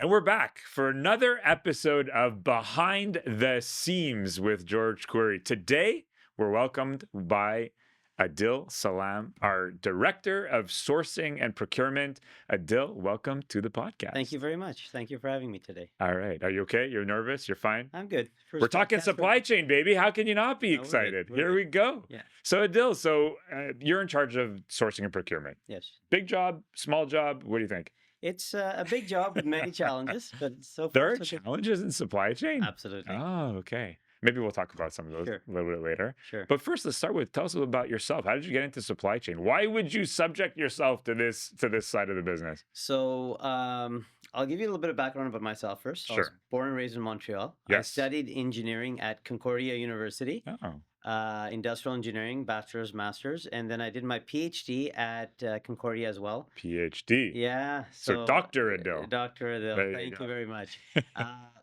And we're back for another episode of Behind the Seams with George Courey. Today, we're welcomed by Adil Salam, our Director of Sourcing and Procurement. Adil, welcome to the podcast. Thank you very much. Thank you for having me today. All right. Are you okay? You're nervous? You're fine? I'm good. We're First talking podcast supply chain, baby. How can you not be No, we're good. excited? We're Here good. we go. Yeah. So, Adil, you're in charge of sourcing and procurement. Yes. Big job, small job. What do you think? It's a big job with many challenges, but so There far are so good. challenges in supply chain. Absolutely. Oh, okay. Maybe we'll talk about some of those Sure. a little bit later. Sure. But first, let's start with tell us a little about yourself. How did you get into supply chain? Why would you subject yourself to this side of the business? So I'll give you a little bit of background about myself first. I was Sure. born and raised in Montreal. I Yes. studied engineering at Concordia University, Oh, industrial engineering, bachelor's, master's, and then I did my PhD at Concordia as well. PhD. Yeah. So Dr. Adil. Dr. Adil, There you thank go. you very much.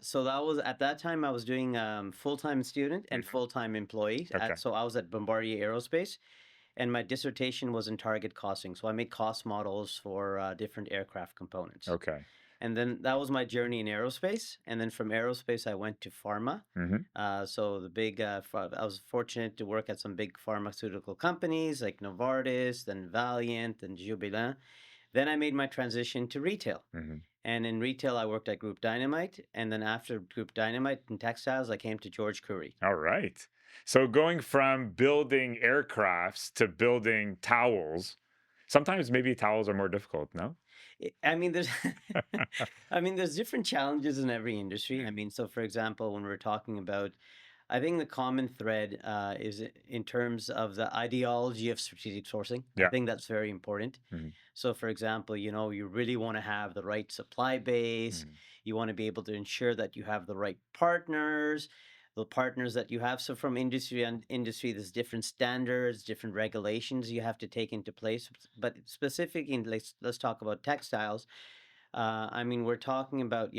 So that was at that time I was doing full-time student and Mhm. full-time employee. Okay. So I was at Bombardier Aerospace, and my dissertation was in target costing. So I made cost models for different aircraft components. Okay. And then that was my journey in aerospace. And then from aerospace, I went to pharma. So I was fortunate to work at some big pharmaceutical companies like Novartis, then Valiant, and Jubilant. Then I made my transition to retail. Mm-hmm. And in retail, I worked at Group Dynamite. And then after Group Dynamite and Textiles, I came to George Courey. All right. So going from building aircrafts to building towels, sometimes maybe towels are more difficult, no? I mean, there's, there's different challenges in every industry. I mean, so for example, when we're talking about, I think the common thread is in terms of the ideology of strategic sourcing. I Yeah. think that's very important. Mhm. So, for example, you really want to have the right supply base. Mhm. You want to be able to ensure that you have the right partners, the partners that you have. So, from industry and industry, there's different standards, different regulations you have to take into place. But specifically, let's talk about textiles. We're talking about,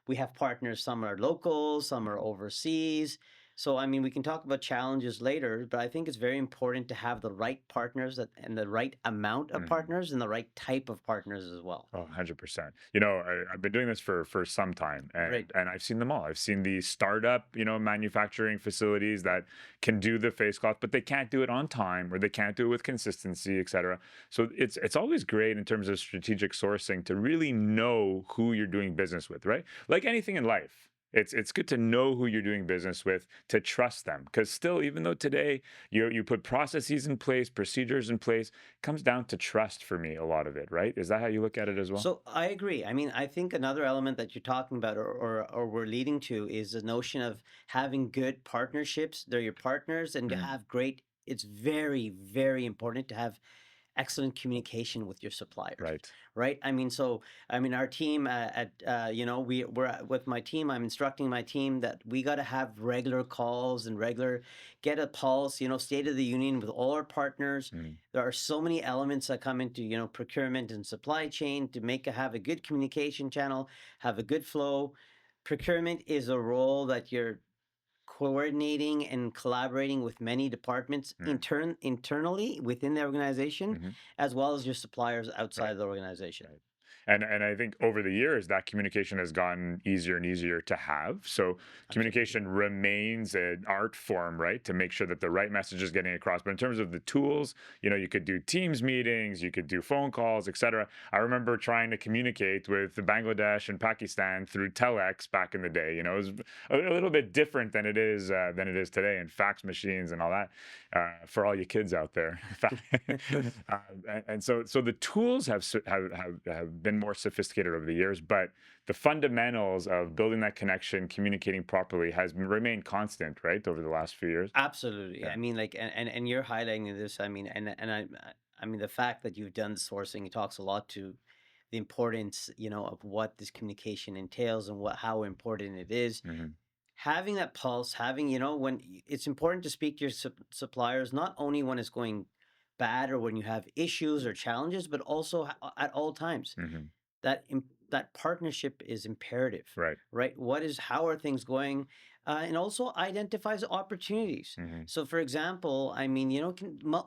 we have partners, some are local, some are overseas. So, we can talk about challenges later, but I think it's very important to have the right partners and the right amount of Mhm. partners and the right type of partners as well. Oh, 100%. I've been doing this for some time Right. and I've seen them all. I've seen the startup, manufacturing facilities that can do the face cloth, but they can't do it on time or they can't do it with consistency, et cetera. So it's always great in terms of strategic sourcing to really know who you're doing business with, right? Like anything in life. It's good to know who you're doing business with, to trust them. Because still, even though today you put processes in place, procedures in place, comes down to trust for me, a lot of it, right? Is that how you look at it as well? So I agree. I think another element that you're talking about or we're leading to is the notion of having good partnerships. They're your partners and to Mm, have great, it's very, very important to have excellent communication with your suppliers, right. right? Our team with my team, I'm instructing my team that we got to have regular calls and get a pulse, state of the union with all our partners. Mm, There are so many elements that come into, procurement and supply chain to have a good communication channel, have a good flow. Procurement is a role that you're coordinating and collaborating with many departments mm, internally within the organization, mhm. as well as your suppliers outside Right. of the organization. Right. And I think over the years that communication has gotten easier and easier to have. So Absolutely. communication remains an art form, right? To make sure that the right message is getting across. But in terms of the tools, you could do Teams meetings, you could do phone calls, etc. I remember trying to communicate with Bangladesh and Pakistan through telex back in the day. It was a little bit different than it is today, and fax machines and all that. For all you kids out there, and so the tools have been more sophisticated over the years, but the fundamentals of building that connection, communicating properly, has remained constant, right, over the last few years. Absolutely. Yeah. And you're highlighting this. The fact that you've done sourcing, it talks a lot to the importance, of what this communication entails and how important it is. Hmm. Having that pulse, when it's important to speak to your suppliers, not only when it's going bad or when you have issues or challenges, but also at all times. Hmm. That partnership is imperative, Right. right? How are things going, and also identifies opportunities. Hmm. So, for example,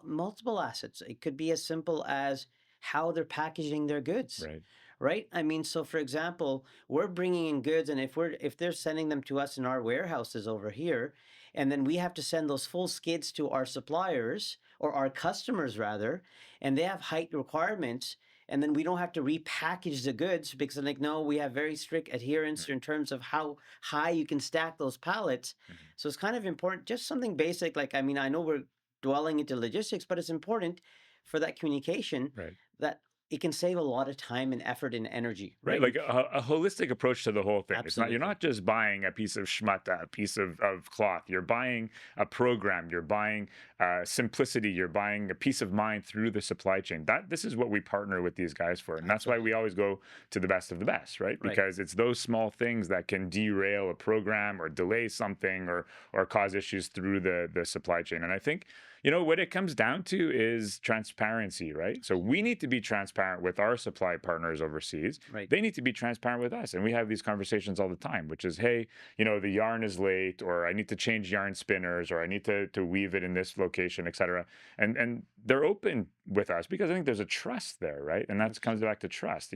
multiple assets. It could be as simple as how they're packaging their goods, Right. right? I mean, so for example, we're bringing in goods, and if they're sending them to us in our warehouses over here, and then we have to send those full skids to our suppliers or our customers rather, and they have height requirements, and then we don't have to repackage the goods because like no, we have very strict adherence in terms of how high you can stack those pallets. Mhm. So it's kind of important, just something basic. Like, I mean, I know we're dwelling into logistics, but it's important for that communication Right. that it can save a lot of time and effort and energy, Right, right? like a holistic approach to the whole thing. It's not, you're Absolutely. not just buying a piece of schmata, a piece of cloth. You're buying a program. You're buying simplicity. You're buying a peace of mind through the supply chain. That this is what we partner with these guys for, and that's why we Absolutely. always go to the best of the best, right? Right. Because it's those small things that can derail a program or delay something or cause issues through the supply chain. And I think what it comes down to is transparency, right? So we Absolutely. need to be transparent with our supply partners overseas. Right. They need to be transparent with us. And we have these conversations all the time, which is, hey, the yarn is late, or I need to change yarn spinners, or I need to weave it in this location, et cetera. And they're open with us because I think there's a trust there, right? And that comes 100%. back to trust.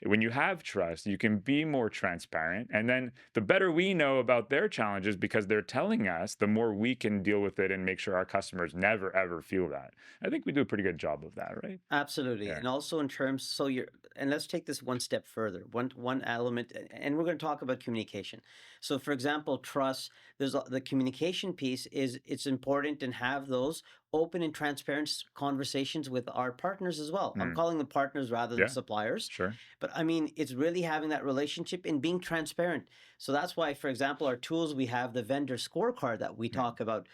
When you have trust, you can be more transparent. And then the better we know about their challenges because they're telling us, the more we can deal with it and make sure our customers never ever feel that. I think we do a pretty good job of that, right? Absolutely. Yeah. And also in terms, so you're, and let's take this one step further. One element, and we're going to talk about communication. So for example, trust, the communication piece is it's important and have those open and transparent conversations with our partners as well. I'm Mm, calling them partners rather than yeah, suppliers. sure. But I mean, it's really having that relationship and being transparent. So that's why, for example, our tools, we have the vendor scorecard that we Mm, talk about,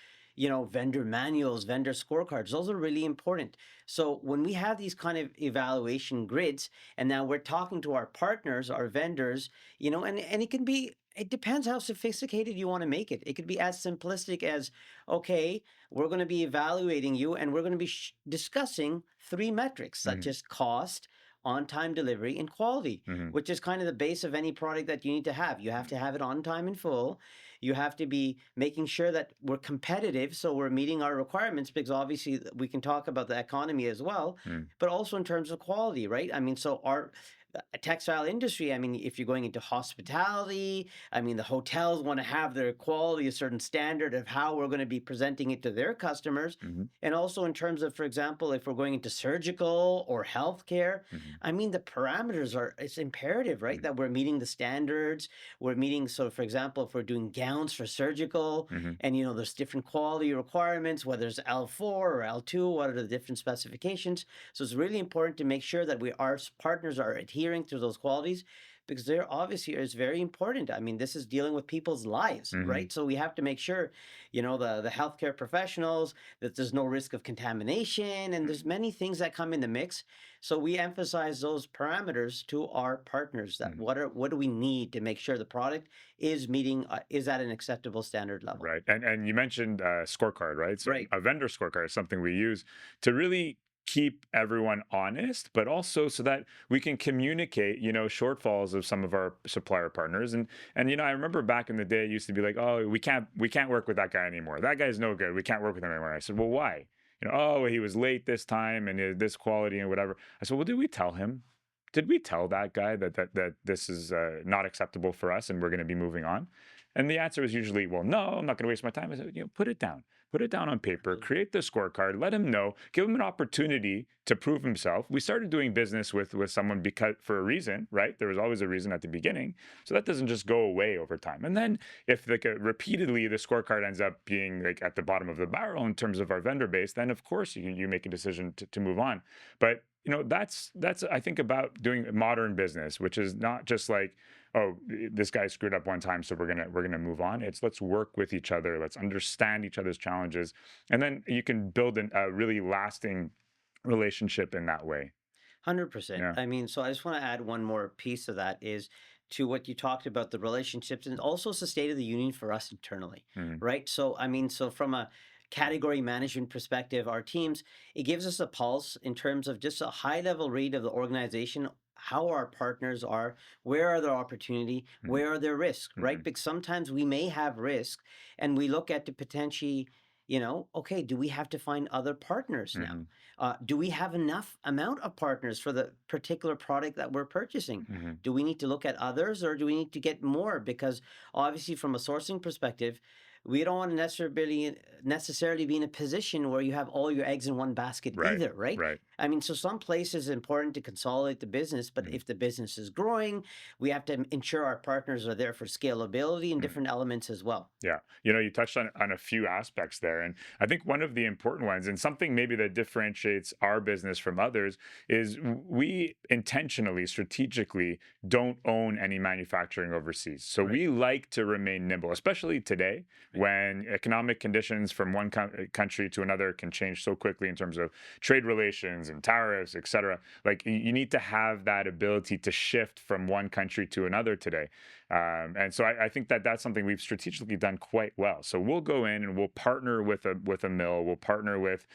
vendor manuals, vendor scorecards. Those are really important. So when we have these kind of evaluation grids, and now we're talking to our partners, our vendors, and it depends how sophisticated you want to make it. It could be as simplistic as, okay, we're going to be evaluating you and we're going to be discussing three metrics such mm, as cost, on time delivery, and quality, mm, which is kind of the base of any product that you need to have. You have to have it on time and full. You have to be making sure that we're competitive, so we're meeting our requirements, because obviously we can talk about the economy as well, mm, but also in terms of quality, right? I mean, so our textile industry, I mean, if you're going into hospitality, I mean, the hotels want to have their quality a certain standard of how we're going to be presenting it to their customers. mhm, And also in terms of, for example, if we're going into surgical or healthcare, mhm, I mean, the parameters are, it's imperative, right? mhm, That we're meeting the standards. We're meeting, so for example, if we're doing gowns for surgical, mhm, and there's different quality requirements, whether it's L4 or L2, what are the different specifications. So it's really important to make sure that our partners are adhering to those qualities, because they're obviously is very important. I mean, this is dealing with people's lives, mhm. right? So we have to make sure, the healthcare professionals, that there's no risk of contamination, and there's many things that come in the mix. So we emphasize those parameters to our partners, that Mhm. what do we need to make sure the product is meeting, is at an acceptable standard level. Right. And you mentioned scorecard, right? So Right. a vendor scorecard is something we use to really keep everyone honest, but also so that we can communicate, shortfalls of some of our supplier partners. And I remember back in the day, it used to be like, oh, we can't work with that guy anymore. That guy's no good. We can't work with him anymore. I said, well, why? Oh, he was late this time and this quality and whatever. I said, well, did we tell him? Did we tell that guy that this is not acceptable for us and we're going to be moving on? And the answer was usually, well, no, I'm not going to waste my time. I said, put it down on paper, Absolutely. create the scorecard, let him know, give him an opportunity to prove himself. We started doing business with someone because for a reason, right? There was always a reason at the beginning. So that doesn't just go away over time. And then if like repeatedly the scorecard ends up being like at the bottom of the barrel in terms of our vendor base, then of course you make a decision to move on. But that's I think about doing modern business, which is not just like, oh, this guy screwed up one time, so we're gonna move on. It's let's work with each other, let's understand each other's challenges, and then you can build a really lasting relationship in that way. 100%. Yeah. I mean, so I just want to add one more piece of that is to what you talked about, the relationships, and also it's the state of the union for us internally, Mm, right? So, I mean, so from a category management perspective, our teams, it gives us a pulse in terms of just a high level read of the organization, how our partners are, where are their opportunity, mm, where are their risks, right? mm, Because sometimes we may have risk, and we look at to potentially okay, do we have to find other partners now? Hmm. Do we have enough amount of partners for the particular product that we're purchasing? Hmm. Do we need to look at others, or do we need to get more? Because obviously, from a sourcing perspective, we don't want to necessarily be in a position where you have all your eggs in one basket Right. either, right? Right. I mean, so some places it's important to consolidate the business, but Mhm. if the business is growing, we have to ensure our partners are there for scalability and Mhm. different elements as well. Yeah. You touched on a few aspects there. And I think one of the important ones, and something maybe that differentiates our business from others, is we intentionally, strategically don't own any manufacturing overseas. So Right. we like to remain nimble, especially today Right. when economic conditions from one country to another can change so quickly in terms of trade relations and tariffs, et cetera. Like you need to have that ability to shift from one country to another today. And so I think that that's something we've strategically done quite well. So we'll go in and we'll partner with a mill, we'll partner with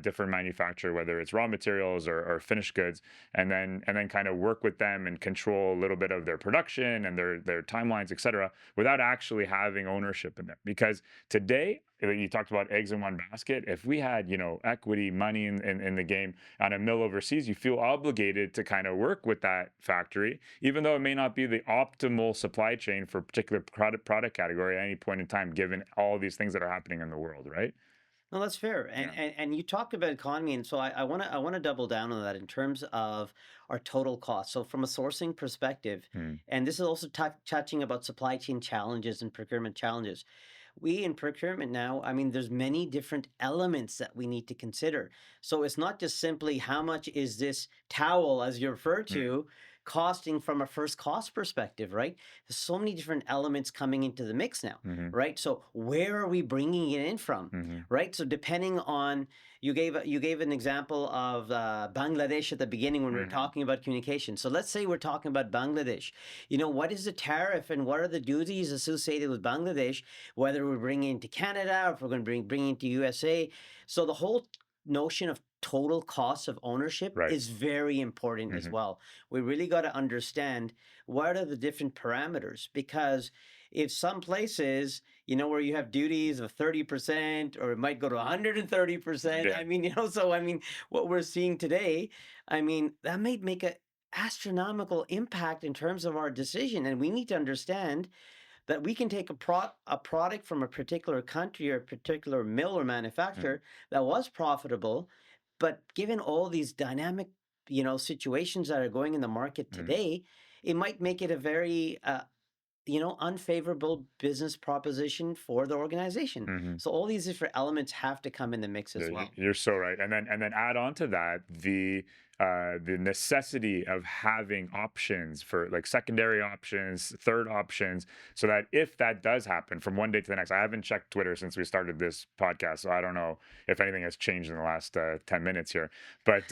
different manufacturer, whether it's raw materials or finished goods, and then kind of work with them and control a little bit of their production and their timelines, et cetera, without actually having ownership in them. Because today, you talked about eggs in one basket. If we had, equity money in the game on a mill overseas, you feel obligated to kind of work with that factory, even though it may not be the optimal supply chain for a particular product category at any point in time, given all these things that are happening in the world, right? No, that's fair. And Yeah. and you talked about economy, and so I wanna double down on that in terms of our total cost. So from a sourcing perspective, Mm. and this is also touching about supply chain challenges and procurement challenges. We in procurement now, I mean, there's many different elements that we need to consider. So it's not just simply how much is this towel, as you refer Mm. to, costing from a first cost perspective, right? There's so many different elements coming into the mix now, Hmm. right? So where are we bringing it in from, Hmm. right? So depending on, you gave an example of Bangladesh at the beginning when we were Hmm. talking about communication. So let's say we're talking about Bangladesh. What is the tariff and what are the duties associated with Bangladesh, whether we're bringing it to Canada or if we're going to bring it to USA. So the whole notion of total cost of ownership Right. is very important as Hmm. well. We really got to understand what are the different parameters, because if some places, where you have duties of 30% or it might go to 130%, Yeah. I mean, so I mean, what we're seeing today, I mean, that may make a astronomical impact in terms of our decision, and we need to understand that we can take a product from a particular country or a particular mill or Mhm. manufacturer that was profitable, but given all these dynamic, situations that are going in the market Mhm. today, it might make it a very unfavorable business proposition for the organization. Mhm. So all these different elements have to come in the mix Yeah, as well. you're so right. And then add on to that the necessity of having options for like secondary options, third options, so that if that does happen from one day to the next, I haven't checked Twitter since we started this podcast, so I don't know if anything has changed in the last 10 minutes here. But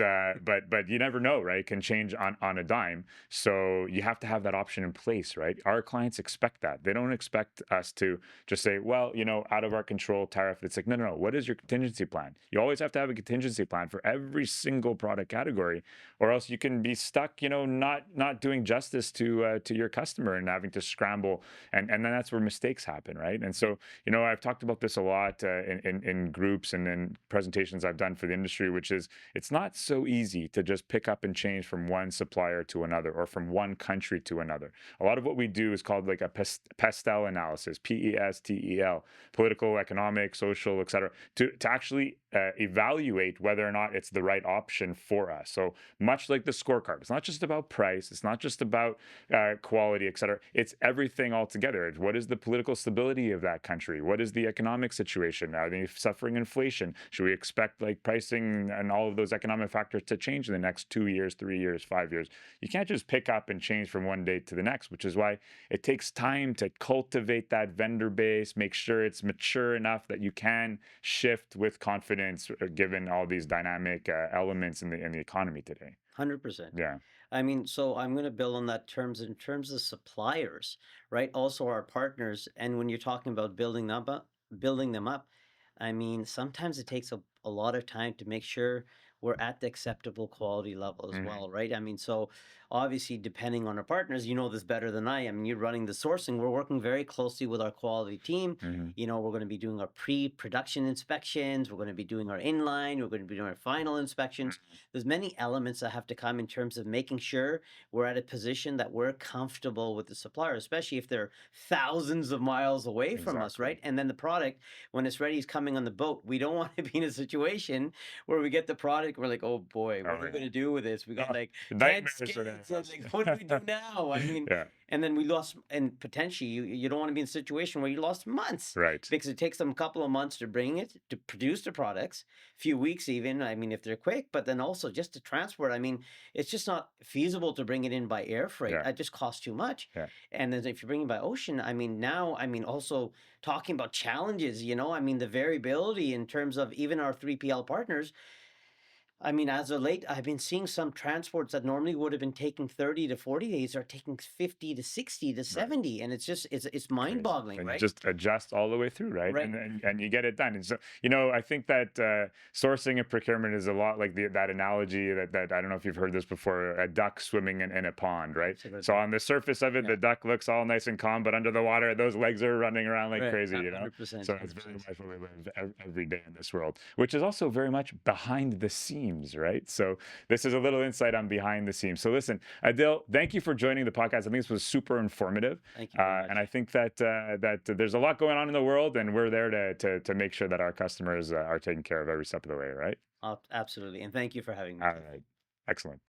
you never know, right? It can change on a dime. So you have to have that option in place, right? Our clients expect that. They don't expect us to just say, well, out of our control tariff. It's like, no, no, no. What is your contingency plan? You always have to have a contingency plan for every single product category, or else you can be stuck, not doing justice to your customer and having to scramble, and then that's where mistakes happen, right? And so, I've talked about this a lot in groups and in presentations I've done for the industry, which is it's not so easy to just pick up and change from one supplier to another or from one country to another. A lot of what we do is called like a pestel analysis, PESTEL, political, economic, social, et cetera, to actually evaluate whether or not it's the right option for us. So much like the scorecard, it's not just about price, it's not just about quality, et cetera. It's everything altogether. What is the political stability of that country? What is the economic situation? Are they suffering inflation? Should we expect like pricing and all of those economic factors to change in the next 2 years, 3 years, 5 years? You can't just pick up and change from one day to the next, which is why it takes time to cultivate that vendor base, make sure it's mature enough that you can shift with confidence, given all these dynamic elements in the economy today. 100%. Yeah. I mean, so I'm going to build on that terms in terms of suppliers, right? Also our partners. And when you're talking about building them up, I mean, sometimes it takes a lot of time to make sure we're at the acceptable quality level as Hmm. well, right? I mean, so obviously, depending on our partners, you know this better than I am. You're running the sourcing. We're working very closely with our quality team. Hmm. We're going to be doing our pre-production inspections. We're going to be doing our inline. We're going to be doing our final inspections. There's many elements that have to come in terms of making sure we're at a position that we're comfortable with the supplier, especially if they're thousands of miles away from us, Exactly. right? And then the product, when it's ready, is coming on the boat. We don't want to be in a situation where we get the product, we're like, oh boy, what Oh are we yeah. gonna do with this? We got Oh, like 10 nightmares for skids. And like, what do we do that. now? I mean, Yeah. and then we lost, and potentially you don't want to be in a situation where you lost months Right. because it takes them a couple of months to bring it, to produce the products, few weeks even. I mean, if they're quick, but then also just to transport. I mean, it's just not feasible to bring it in by air freight. Yeah. It just costs too much. Yeah. And then if you're bringing by ocean, I mean, now, I mean, also talking about challenges, I mean, the variability in terms of even our 3PL partners. I mean, as of late, I've been seeing some transports that normally would have been taking 30 to 40 days are taking 50 to 60 to Right. 70. And it's just, it's Crazy. mind-boggling, And you right? just adjust all the way through, right? Right. And you get it done. And so, I think that sourcing and procurement is a lot like that analogy that I don't know if you've heard this before, a duck swimming in a pond, right? It's a good So one. on the surface of it, Yeah. the duck looks all nice and calm, but under the water, those legs are running around like Right. crazy, 100%. So it's very much what we live every day in this world, which is also very much behind the scenes, right? So this is a little insight on behind the scenes. So listen, Adil, thank you for joining the podcast. I think this was super informative. Thank you very And I much. think that there's a lot going on in the world, and we're there to make sure that our customers are taken care of every step of the way, right? Absolutely. And thank you for having me All today. right. Excellent.